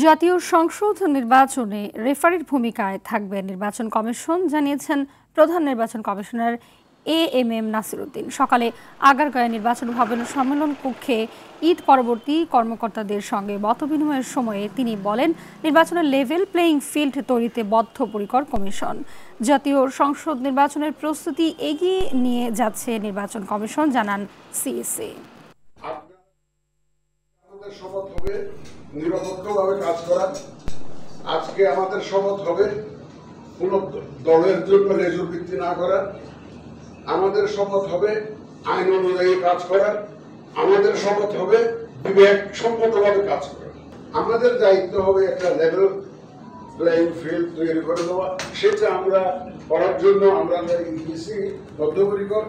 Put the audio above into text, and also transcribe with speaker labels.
Speaker 1: জাতীয় সংসদ নির্বাচনে রেফারির ভূমিকায় থাকবে নির্বাচন কমিশন, জানিয়েছেন প্রধান নির্বাচন কমিশনার এএমএম নাসির উদ্দিন। সকালে আগারগাঁওয়ে নির্বাচন ভবনের সম্মেলন কক্ষে ঈদ পরবর্তী কর্মকর্তাদের সঙ্গে মতবিনিময়ের সময়ে তিনি বলেন, নির্বাচনের লেভেল প্লেয়িং ফিল্ড তৈরিতে বদ্ধপরিকর কমিশন। জাতীয় সংসদ নির্বাচনের প্রস্তুতি এগিয়ে নিয়ে যাচ্ছে নির্বাচন কমিশন, জানান সিইসি।
Speaker 2: শপথ হবে নিরপেক্ষভাবে কাজ করা। আজকে আমাদের শপথ হবে কোন দলের জন্য লেজুর ভিত্তি না করা। আমাদের শপথ হবে আইন অনুযায়ী কাজ করা। আমাদের শপথ হবে বিবেক সম্মতভাবে কাজ করা। আমাদের দায়িত্ব হবে একটা লেভেল প্লেইং ফিল্ড তৈরি করে দেওয়া। সেটা আমরা করার জন্য আমরা বদ্ধপরিকর।